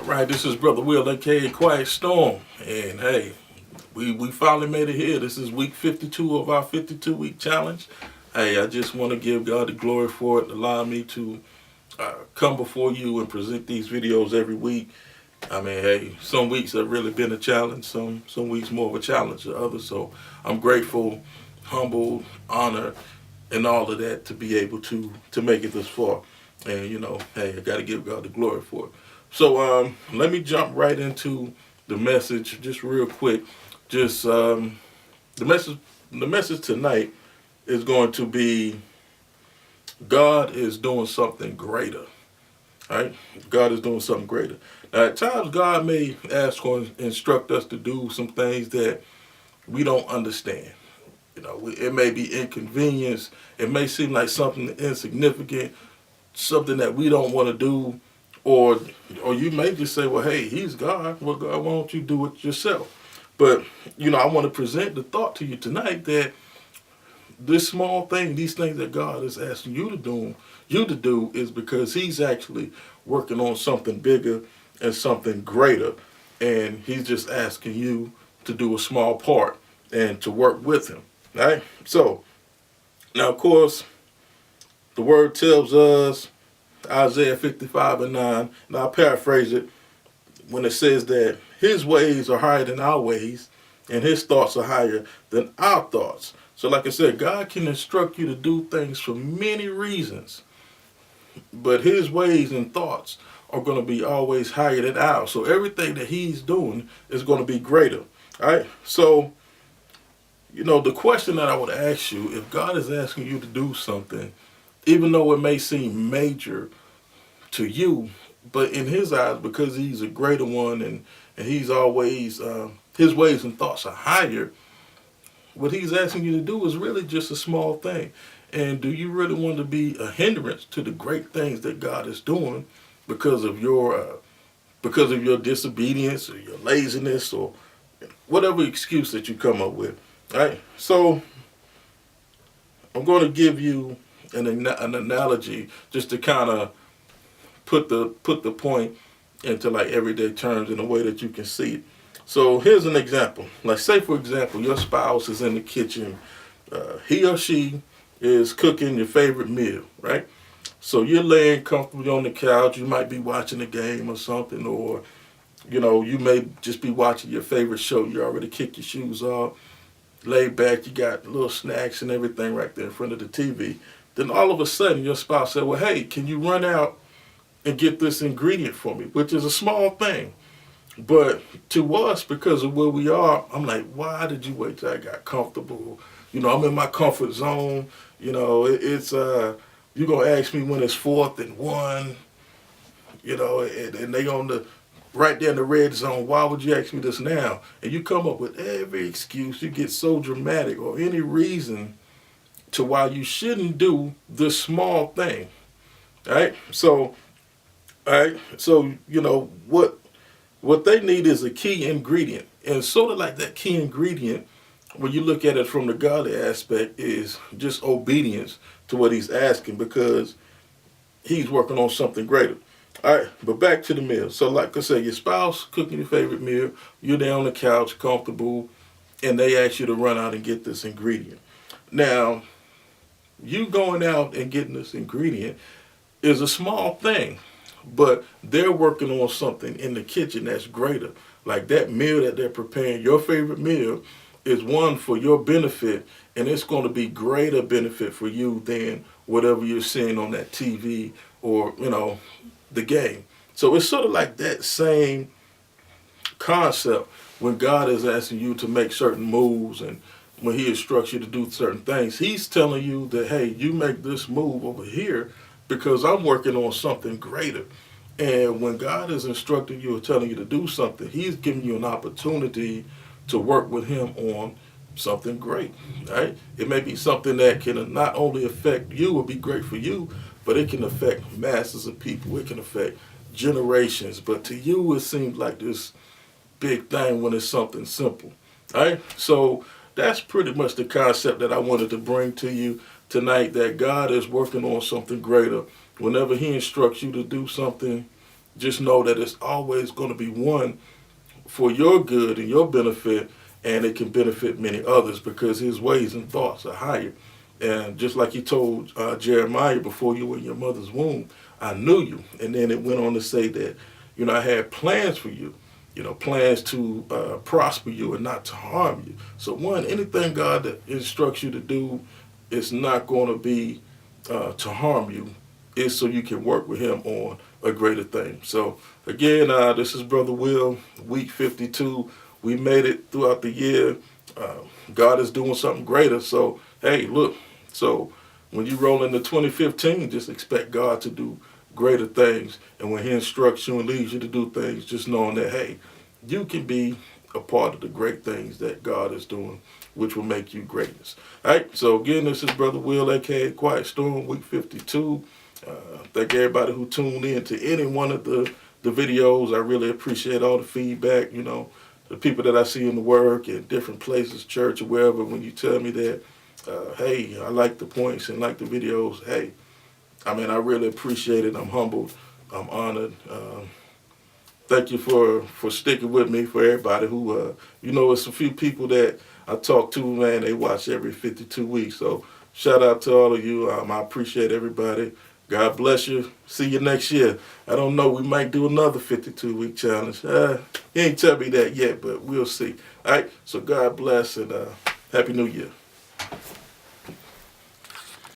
All right, this is Brother Will, aka Quiet Storm, and hey, we finally made it here. This is week 52 of our 52-week challenge. Hey, I just want to give God the glory for it, allow me to come before you and present these videos every week. I mean, hey, some weeks have really been a challenge, some weeks more of a challenge than others. So I'm grateful, humbled, honored, and all of that to be able to make it this far. And hey, I got to give God the glory for it. So let me jump right into the message, just real quick. Just the message. The message tonight is going to be God is doing something greater. Right? God is doing something greater. Now, at times, God may ask or instruct us to do some things that we don't understand. It may be inconvenience. It may seem like something insignificant, something that we don't want to do, or you may just say, well, hey, he's God. Well, God, why don't you do it yourself? But I want to present the thought to you tonight that this small thing, these things that God is asking you to do is because he's actually working on something bigger and something greater. And he's just asking you to do a small part and to work with him. Right? So, now of course, the word tells us, Isaiah 55 and 9, and I'll paraphrase it when it says that his ways are higher than our ways and his thoughts are higher than our thoughts. So like I said, God can instruct you to do things for many reasons, but his ways and thoughts are going to be always higher than ours. So everything that he's doing is going to be greater. All right? So, the question that I would ask you, if God is asking you to do something, even though it may seem major to you, but in his eyes, because he's a greater one and he's always, his ways and thoughts are higher, what he's asking you to do is really just a small thing. And do you really want to be a hindrance to the great things that God is doing because of your disobedience or your laziness or whatever excuse that you come up with? All right? So I'm going to give you an analogy just to kind of put the point into like everyday terms in a way that you can see it. So here's an example. Like, say for example, your spouse is in the kitchen. He or she is cooking your favorite meal, right? So you're laying comfortably on the couch. You might be watching a game or something, or you may just be watching your favorite show. You already kicked your shoes off, laid back. You got little snacks and everything right there in front of the TV. Then all of a sudden, your spouse said, well, hey, can you run out and get this ingredient for me? Which is a small thing. But to us, because of where we are, I'm like, why did you wait till I got comfortable? I'm in my comfort zone. It's you're going to ask me when it's 4th and 1, and they on the right there in the red zone. Why would you ask me this now? And you come up with every excuse. You get so dramatic or any reason to why you shouldn't do this small thing. All right? So, what they need is a key ingredient. And sort of like that key ingredient, when you look at it from the godly aspect, is just obedience to what he's asking, because he's working on something greater. All right, but back to the meal. So like I said, your spouse cooking your favorite meal, you're there on the couch, comfortable, and they ask you to run out and get this ingredient. Now, you going out and getting this ingredient is a small thing, but they're working on something in the kitchen that's greater. Like that meal that they're preparing, your favorite meal, is one for your benefit, and it's going to be greater benefit for you than whatever you're seeing on that TV or, the game. So it's sort of like that same concept when God is asking you to make certain moves, and when he instructs you to do certain things, he's telling you that, hey, you make this move over here because I'm working on something greater. And when God is instructing you or telling you to do something, he's giving you an opportunity to work with him on something great, right? It may be something that can not only affect you or be great for you, but it can affect masses of people. It can affect generations. But to you, it seems like this big thing when it's something simple, right? So that's pretty much the concept that I wanted to bring to you tonight, that God is working on something greater. Whenever he instructs you to do something, just know that it's always going to be one for your good and your benefit, and it can benefit many others because his ways and thoughts are higher. And just like he told Jeremiah, before you were in your mother's womb, I knew you. And then it went on to say that, I had plans for you, plans to prosper you and not to harm you. So one, anything God that instructs you to do, it's not going to be to harm you. It's so you can work with him on a greater thing. So again, this is Brother Will, week 52. We made it throughout the year. God is doing something greater. So, hey, look, so when you roll into 2015, just expect God to do greater things. And when he instructs you and leads you to do things, just knowing that, hey, you can be a part of the great things that God is doing, which will make you greatness. All right, so again, this is Brother Will, a.k.a. Quiet Storm, week 52. Thank everybody who tuned in to any one of the videos. I really appreciate all the feedback, the people that I see in the work and different places, church or wherever, when you tell me that, hey, I like the points and like the videos, hey, I really appreciate it. I'm humbled. I'm honored. Thank you for sticking with me, for everybody who, it's a few people that I talk to, man, they watch every 52 weeks. So shout out to all of you. I appreciate everybody. God bless you. See you next year. I don't know. We might do another 52-week challenge. He ain't tell me that yet, but we'll see. All right. So God bless and Happy New Year.